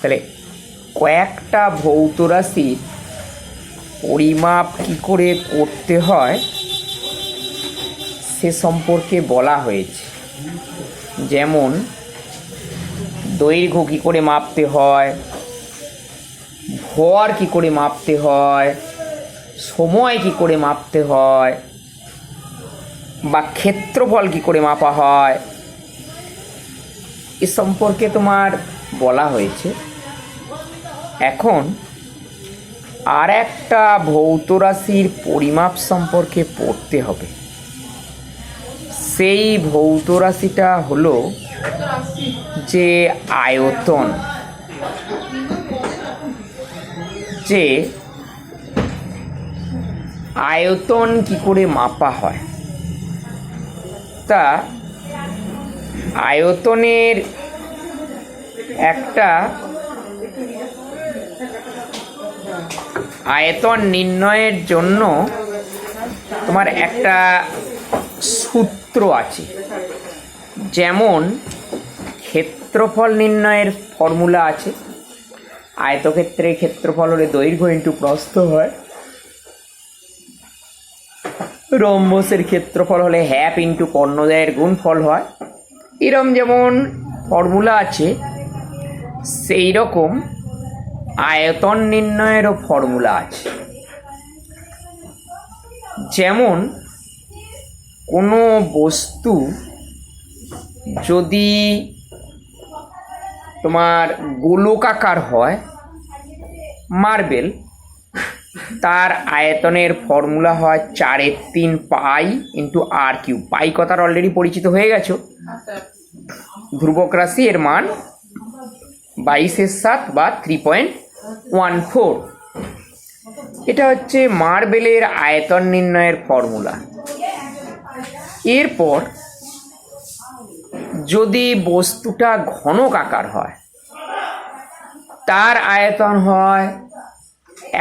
তাহলে কয়েকটা ভৌত রাশির পরিমাপ কী করে করতে হয় সে সম্পর্কে বলা হয়েছে। যেমন দৈর্ঘ্য কী করে মাপতে হয়, ভর কী করে মাপতে হয়, সময় কী করে মাপতে হয়, বা ক্ষেত্রফল কী করে মাপা হয়, এ সম্পর্কে তোমার বলা হয়েছে। এখন আর একটা ভৌত রাশির পরিমাপ সম্পর্কে পড়তে হবে। সেই ভৌত রাশিটা হলো যে আয়তন। যে আয়তন কি করে মাপা হয়, তা আয়তনের একটা আয়তন নির্ণয়ের জন্য তোমার একটা সূত্র আছে। যেমন ক্ষেত্রফল নির্ণয়ের ফর্মুলা আছে। আয়তক্ষেত্রের ক্ষেত্রফল হলে দৈর্ঘ্য ইন্টু প্রস্থ হয়, রম্বসের ক্ষেত্রফল হলে হ্যাপ ইন্টু কর্ণদ্বয়ের গুণফল হয়। এরম যেমন ফর্মুলা আছে, সেই রকম আয়তন নির্ণয়েরও ফর্মুলা আছে। যেমন কোনো বস্তু যদি তোমার গোলকাকার হয়, মার্বেল, তার আয়তনের ফর্মুলা হয় 4/3 পাই ইন্টু আর কিউব। পাই কথার অলরেডি পরিচিত হয়ে গেছো। ধ্রুবক রাশি, এর মান 22/7 বা 3.14। এটা হচ্ছে মার্বেলের আয়তন নির্ণয়ের ফর্মুলা। এরপর যদি বস্তুটা ঘনক আকার হয়, তার আয়তন হয়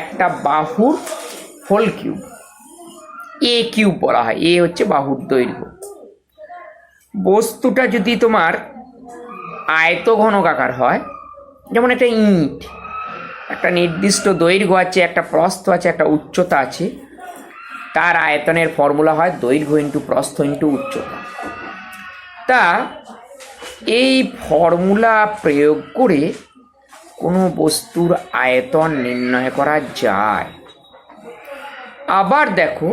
একটা বাহুর হোল কিউব, এ কিউব বলা হয়। এ হচ্ছে বাহুর দৈর্ঘ্য। বস্তুটা যদি তোমার আয়ত ঘনক আকার হয়, যেমন একটা ইট, একটা নির্দিষ্ট দৈর্ঘ্য আছে, একটা প্রস্থ আছে, একটা উচ্চতা আছে, তার আয়তনের ফর্মুলা হয় দৈর্ঘ্য ইন্টু প্রস্থ ইন্টু উচ্চতা। তা এই ফর্মুলা প্রয়োগ করে কোনো বস্তুর আয়তন নির্ণয় করা যায়। আবার দেখো,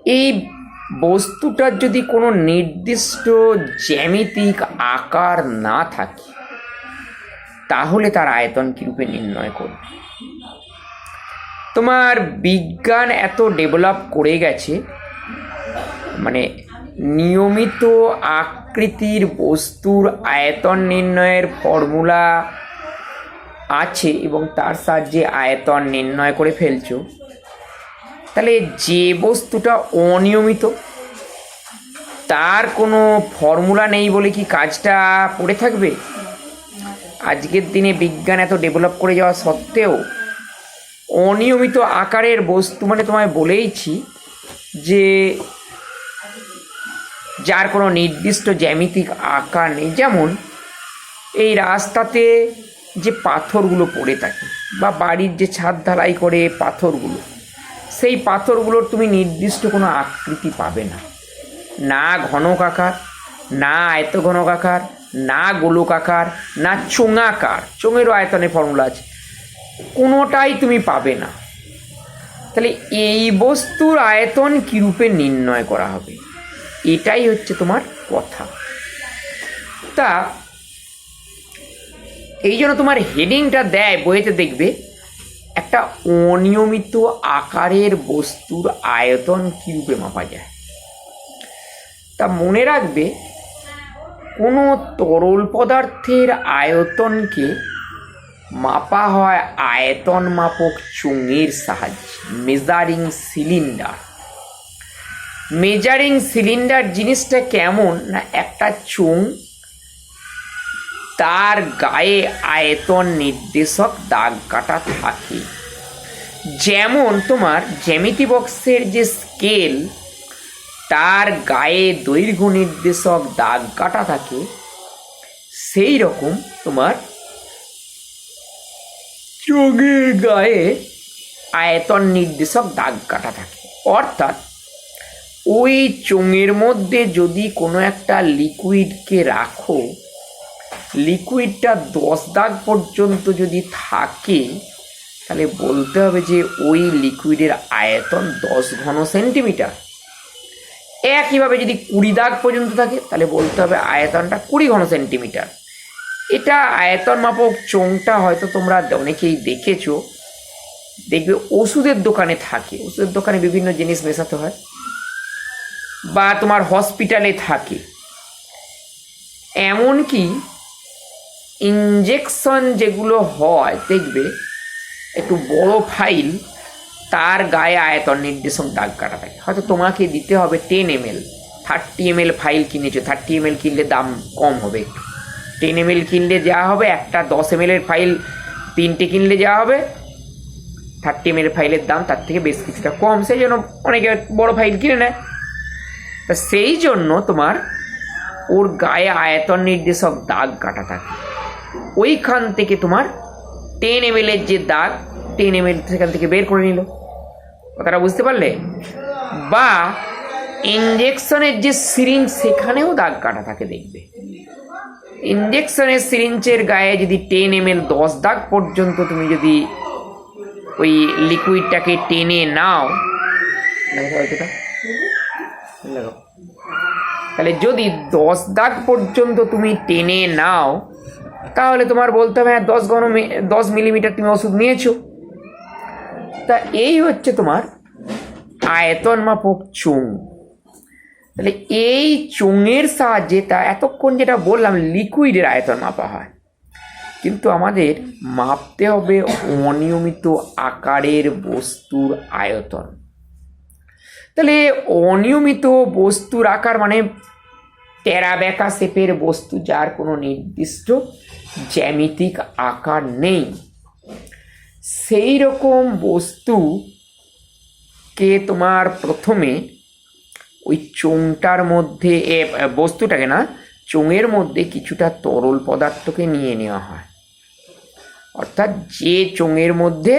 এই বস্তুটার যদি কোনো নির্দিষ্ট জ্যামিতিক আকার না থাকে, তাহলে তার আয়তন কীরূপে নির্ণয় করবে? তোমার বিজ্ঞান এত ডেভেলপ করে গেছে, মানে নিয়মিত আকৃতির বস্তুর আয়তন নির্ণয়ের ফর্মুলা আছে এবং তার সাহায্যে আয়তন নির্ণয় করে ফেলছো। তাহলে যে বস্তুটা অনিয়মিত, তার কোনো ফর্মুলা নেই বলে কি কাজটা পড়ে থাকবে? আজকের দিনে বিজ্ঞান এত ডেভেলপ করে যাওয়া সত্ত্বেও অনিয়মিত আকারের বস্তু, মানে তোমায় বলেইছি যে যার কোনো নির্দিষ্ট জ্যামিতিক আকার নেই। যেমন এই রাস্তাতে যে পাথরগুলো পড়ে থাকে, বা বাড়ির যে ছাদ ঢালাই করে পাথরগুলো, সেই পাথরগুলোর তুমি নির্দিষ্ট কোনো আকৃতি পাবে না। না ঘনক আকার, না আয়ত ঘনক আকার, না গোলক আকার, না চোঙাকার। চোঙেরও আয়তনের ফর্মুলা আছে, কোনোটাই তুমি পাবে না। তাহলে এই বস্তুর আয়তন কীরূপে নির্ণয় করা হবে, এটাই হচ্ছে তোমার কথা। তা এই জন্য তোমার হেডিংটা দেয় বইতে, দেখবে একটা অনিয়মিত আকারের বস্তুর আয়তন কীরূপে মাপা যায়। তা মনে রাখবে, কোনো তরল পদার্থের আয়তনকে মাপা হয় আয়তন মাপক চোঙের সাহায্যে, মেজারিং সিলিন্ডার। মেজারিং সিলিন্ডার জিনিসটা কেমন না, একটা চোঙ, তার গায়ে আয়তন নির্দেশক দাগ কাটা থাকে। যেমন তোমার জ্যামিতি বক্সের যে স্কেল, তার গায়ে দৈর্ঘ্য নির্দেশক দাগ কাটা থাকে, সেই রকম তোমার চোঙের গায়ে আয়তন নির্দেশক দাগ কাটা থাকে, অর্থাৎ ওই চোঙের মধ্যে যদি কোনো একটা লিকুইডকে রাখো, লিকুইডটা 10 দাগ পর্যন্ত যদি থাকে, তাহলে বলতে হবে যে ওই লিকুইডের আয়তন 10 ঘন সেন্টিমিটার। একইভাবে যদি 20 দাগ পর্যন্ত থাকে, তাহলে বলতে হবে আয়তনটা 20 ঘন সেন্টিমিটার। এটা আয়তন মাপক চোঙটা হয়তো তোমরা অনেকেই দেখেছো, দেখবে ওষুধের দোকানে থাকে, ওষুধের দোকানে বিভিন্ন জিনিস মেশাতে হয়, বা তোমার হসপিটালে থাকে। এমনকি ইঞ্জেকশন যেগুলো হয় দেখবে একটু বড় ফাইল, তার গায়ে আয়তন নির্দেশক দাগ কাটা থাকে। হয়তো তোমাকে দিতে হবে 10 ml, 30 ml ফাইল কিনেছো, 30 ml কিনলে দাম কম হবে একটু, 10 ml কিনলে যা হবে, একটা 10 ml এর ফাইল 3টে কিনলে যা হবে, 30 ml ফাইলের দাম তার থেকে বেশ কিছুটা কম, সেই জন্য অনেকে বড় ফাইল কিনে নেয়। তা সেই জন্য তোমার ওর গায়ে আয়তন নির্দেশক দাগ কাটা থাকে। ওইখান থেকে তোমার 10 ml এর যে দাগ, 10 ml সেখান থেকে বের করে নিল। কথাটা বুঝতে পারলে? বা ইঞ্জেকশনের যে সিরিঞ্জ, সেখানেও দাগ কাটা থাকে দেখবে। ইঞ্জেকশনের সিরিঞ্জের গায়ে যদি 10 ml 10 দাগ পর্যন্ত তুমি যদি ওই লিকুইডটাকে টেনে নাও, তাহলে যদি 10 দাগ পর্যন্ত তুমি টেনে নাও, তাহলে তোমার বলতে হবে হ্যাঁ 10 মিলিমিটার তুমি ওষুধ নিয়েছো। তা এই হচ্ছে তোমার আয়তন মাপক চোঙ। তাহলে এই চোঙের সাহায্যে, তা এতক্ষণ যেটা বললাম লিকুইডের আয়তন মাপা হয়, কিন্তু আমাদের মাপতে হবে অনিয়মিত আকারের বস্তুর আয়তন। তাহলে অনিয়মিত বস্তুর আকার মানে টেরাবেকা শেপের বস্তু, যার কোনো নির্দিষ্ট জ্যামিতিক আকার নেই, সেই রকম বস্তুকে তোমার প্রথমে ওই চোঙটার মধ্যে, বস্তুটাকে না, চোঙের মধ্যে কিছুটা তরল পদার্থকে নিয়ে নেওয়া হয়। অর্থাৎ যে চোঙের মধ্যে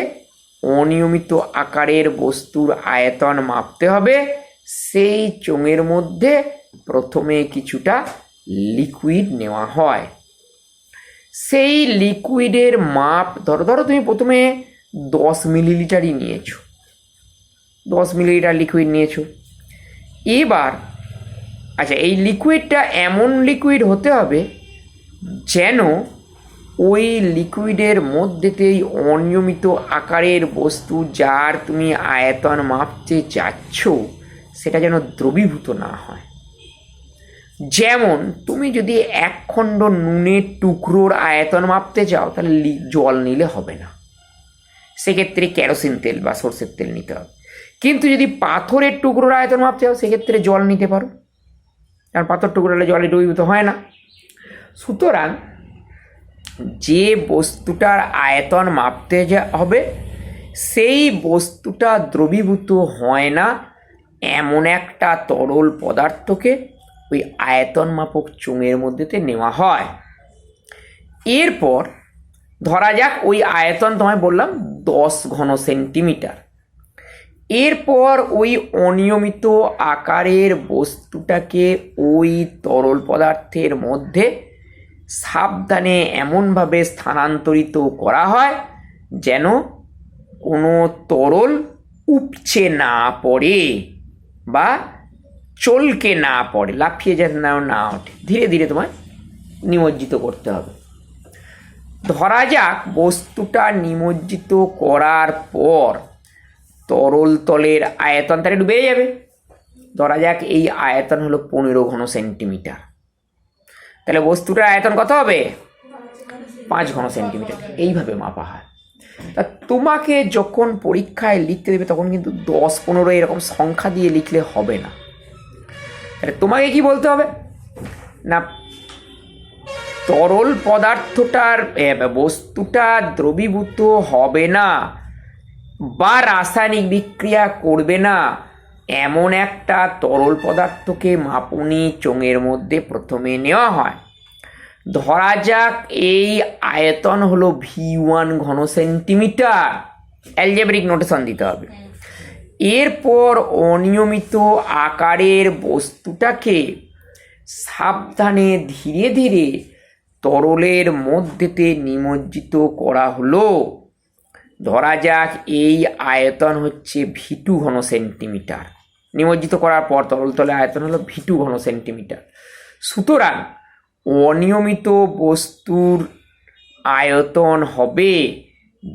অনিয়মিত আকারের বস্তুর আয়তন মাপতে হবে, সেই চোঙের মধ্যে প্রথমে কিছুটা লিকুইড নেওয়া হয়। সেই লিকুইডের মাপ ধরো তুমি প্রথমে 10 মিলিলিটারই নিয়েছো, 10 মিলিলিটার লিকুইড নিয়েছো। এবার আচ্ছা, এই লিকুইডটা এমন লিকুইড হতে হবে যেন ওই লিকুইডের মধ্যেতেই অনিয়মিত আকারের বস্তু, যার তুমি আয়তন মাপতে যাচ্ছ, সেটা যেন দ্রবীভূত না হয়। যেমন তুমি যদি 1 খণ্ড নুনের টুকরোর আয়তন মাপতে চাও, তাহলে জল নিলে হবে না, সেক্ষেত্রে কেরোসিন তেল বা সরষের তেল নিতে হবে। কিন্তু যদি পাথরের টুকরোর আয়তন মাপতে চাও, সেক্ষেত্রে জল নিতে পারো, কারণ পাথর টুকরোটা জলে দ্রবীভূত হয় না। সুতরাং যে বস্তুটার আয়তন মাপতে হবে, সেই বস্তুটা দ্রবীভূত হয় না এমন একটা তরল পদার্থকে ওই আয়তন মাপক চোঙের মধ্যেতে নেওয়া হয়। এরপর ধরা যাক ওই আয়তন তোমায় বললাম 10 ঘন সেন্টিমিটার। এরপর ওই অনিয়মিত আকারের বস্তুটাকে ওই তরল পদার্থের মধ্যে সাবধানে এমনভাবে স্থানান্তরিত করা হয় যেন কোনো তরল উপচে না পড়ে বা চলকে না পড়ে, লাফিয়ে যেন না ওঠে, ধীরে ধীরে তোমায় নিমজ্জিত করতে হবে। ধরা যাক বস্তুটা নিমজ্জিত করার পর তরল তলের আয়তন তার একটু বেড়ে যাবে। ধরা যাক এই আয়তন হলো 15 ঘন সেন্টিমিটার, তাহলে বস্তুটার আয়তন কত হবে? 5 ঘন সেন্টিমিটার। এইভাবে মাপা হয়। তা তোমাকে যখন পরীক্ষায় লিখতে দেবে, তখন কিন্তু 10, 15 এরকম সংখ্যা দিয়ে লিখলে হবে না। তাহলে তোমাকে কি বলতে হবে না, তরল পদার্থটার বস্তুটা দ্রবীভূত হবে না বা রাসায়নিক বিক্রিয়া করবে না এমন একটা তরল পদার্থকে মাপুনি চোঙের মধ্যে প্রথমে নেওয়া হয়। ধরা যাক এই আয়তন হলো V1 ঘন সেন্টিমিটার, অ্যালজেব্রিক নোটেশন দিতে হবে। এরপর অনিয়মিত আকারের বস্তুটাকে সাবধানে ধীরে ধীরে তরলের মধ্যেতে নিমজ্জিত করা হলো। ধরা যাক এই আয়তন হচ্ছে V2 ঘন সেন্টিমিটার। নিমজ্জিত করার পর তরল তলে আয়তন হলো V2 ঘন সেন্টিমিটার। সুতরাং অনিয়মিত বস্তুর আয়তন হবে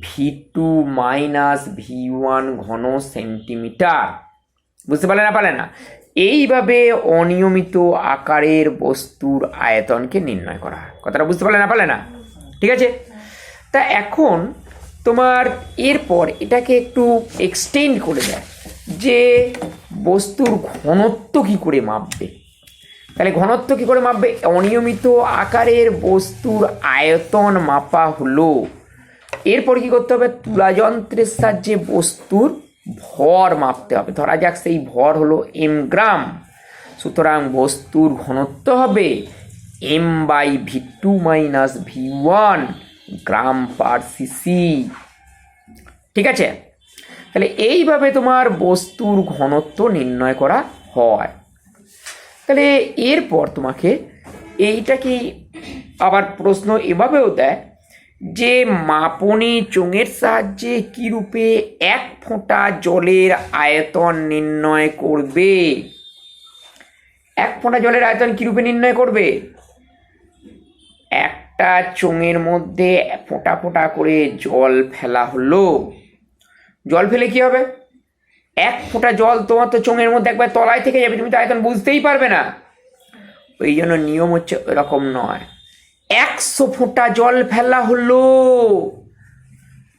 V2 মাইনাস V1 ঘন সেন্টিমিটার। বুঝতে পারলে না পারলে না? এইভাবে অনিয়মিত আকারের বস্তুর আয়তনকে নির্ণয় করা হয়। কথাটা বুঝতে পারলে না পারলে না? ঠিক আছে। তা এখন তোমার এরপর এটাকে একটু এক্সটেন্ড করে দেয় যে বস্তুর ঘনত্ব কি করে মাপবে। তাহলে ঘনত্ব কি করে মাপবে? অনিয়মিত আকারের বস্তুর আয়তন মাপা হলো। এরপর কি করতে হবে? তুলাযন্ত্রের সাহায্যে বস্তুর ভর মাপতে হবে। ধরা যাক সেই ভর হলো m গ্রাম। সুতরাং বস্তুর ঘনত্ব হবে m/V2 মাইনাস V1 গ্রাম পার সিসি। ঠিক আছে। তাহলে এইভাবে তোমার বস্তুর ঘনত্ব নির্ণয় করা হয়। তাহলে এরপর তোমাকে এইটা কি আবার প্রশ্ন এভাবেও দেয় যে মাপনী চোঙের সাহায্যে কি রূপে 1 ফোঁটা জলের আয়তন নির্ণয় করবে। 1 ফোঁটা জলের আয়তন কি রূপে নির্ণয় করবে? একটা চোঙের মধ্যে ফোঁটা ফোঁটা করে জল ফেলা হলো। জল ফেলে কি হবে? 1 ফোঁটা জল তোমার তো চোঙের মধ্যে একবার তলায় থেকে যাবে, তুমি তো আয়তন বুঝতেই পারবে না। ওই জন্য নিয়ম হচ্ছে এরকম নয়, 100 ফোঁটা জল ফেলা হলো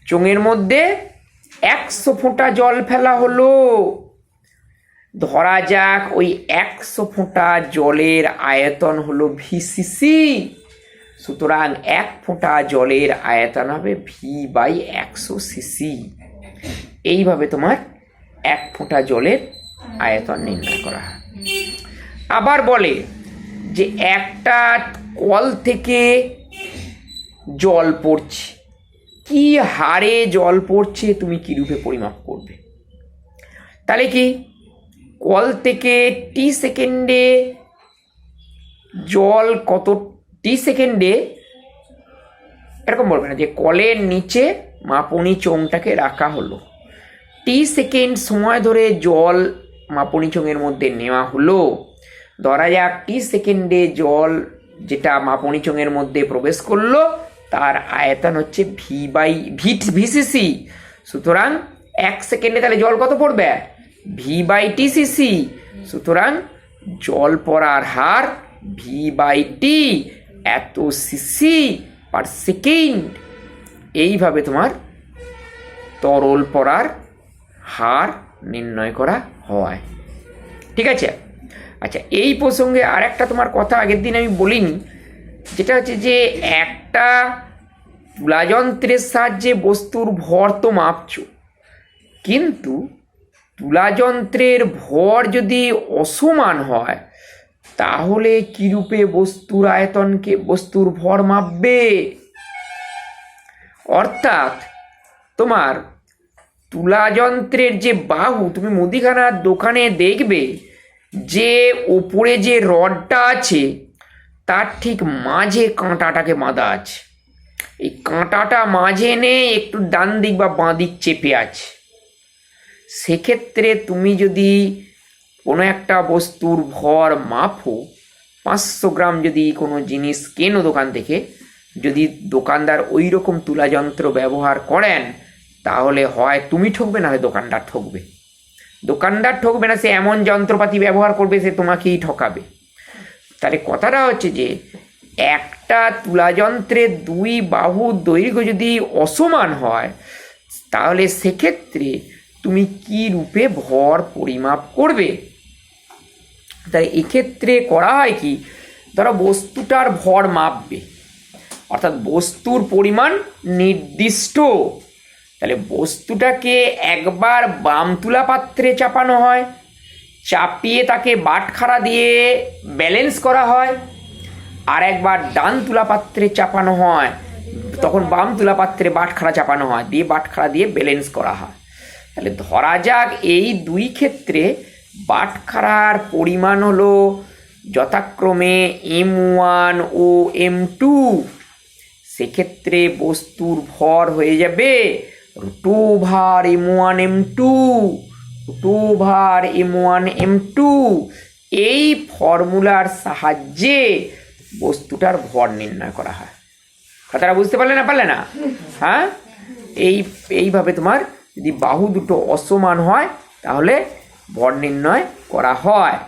চোঙের মধ্যে, 100 ফোঁটা জল ফেলা হলো। ধরা যাক ওই 100 ফোঁটা জলের আয়তন হলো VCC। সুতরাং 1 ফোঁটা জলের আয়তন হবে V/100 সিসি। এইভাবে তোমার 1 ফোঁটা জলের আয়তন নির্ণয় করা হয়। আবার বলে যে একটা কল থেকে জল পড়ছে, কি হারে জল পড়ছে তুমি কি রূপে পরিমাপ করবে? তাহলে কি কল থেকে টি সেকেন্ডে জল কত, টি সেকেন্ডে এরকম বলবে না যে কলের নিচে মাপনী চোঙটাকে রাখা হলো, টি সেকেন্ড সময় ধরে জল মাপনী চোঙের মধ্যে নেওয়া হলো। ধরা যাক টি সেকেন্ডে জল যেটা মাপনী চোঙের মধ্যে প্রবেশ করলো তার আয়তন হচ্ছে VCC। সুতরাং 1 সেকেন্ডে তাহলে জল কত পড়বে? V/TCC। সুতরাং জল পড়ার হার V/T, এত সিসি পার সেকেন্ড। এইভাবে তোমার তরল পড়ার হার নির্ণয় করা হয়। ঠিক আছে। আচ্ছা, এই প্রসঙ্গে আর একটা তোমার কথা আগের দিন আমি বলিনি, যেটা হচ্ছে যে একটা তুলাযন্ত্রের সাহায্যে বস্তুর ভর তো মাপছো, কিন্তু তুলাযন্ত্রের ভর যদি অসমান হয় তাহলে কি রূপে বস্তুর আয়তনকে, বস্তুর ভর মাপবে? অর্থাৎ তোমার তুলাযন্ত্রের যে বাহু, তুমি মুদিখানার দোকানে দেখবে যে ওপরে যে রডটা আছে তার ঠিক মাঝে কাঁটাটাকে বাঁধা আছে। এই কাঁটাটা মাঝে এনে একটু ডান দিক বা বাঁ দিক চেপে আছে। সেক্ষেত্রে তুমি যদি কোনো একটা বস্তুর ভর মাপো, 500 গ্রাম যদি কোনো জিনিস কেনো দোকান থেকে, যদি দোকানদার ওই রকম তুলাযন্ত্র ব্যবহার করেন তাহলে হয় তুমি ঠকবে, না হয় দোকানদার ঠকবে। দোকানদার ঠকবে না, সে এমন যন্ত্রপাতি ব্যবহার করবে সে তোমাকেই ঠকাবে। তাহলে কথাটা হচ্ছে যে একটা তুলাযন্ত্রের 2 বাহুর দৈর্ঘ্য যদি অসমান হয় তাহলে সেক্ষেত্রে তুমি কি রূপে ভর পরিমাপ করবে? তাই এক্ষেত্রে করা হয় কি, ধরো বস্তুটার ভর মাপবে, অর্থাৎ বস্তুর পরিমাণ নির্দিষ্ট। তাহলে বস্তুটাকে একবার বাম তুলা পাত্রে চাপানো হয়, চাপিয়ে তাকে বাটখারা দিয়ে ব্যালেন্স করা হয়। আর একবার ডান তুলা পাত্রে চাপানো হয়, তখন বাম তুলা পাত্রে বাটখারা চাপানো হয়, দিয়ে বাটখারা দিয়ে ব্যালেন্স করা হয়। তাহলে ধরা যাক এই দুই ক্ষেত্রে বাটখারার পরিমাণ হলো যথাক্রমে M1 ও M2। সেক্ষেত্রে বস্তুর ভর হয়ে যাবে √M1 M2, √M1 M2। এই ফর্মুলার সাহায্যে বস্তুটার ভর নির্ণয় করা হয়। কথাটা বুঝতে পারলে না? হ্যাঁ, এইভাবে তোমার যদি বাহু দুটো অসমান হয় তাহলে ভর নির্ণয় করা হয়।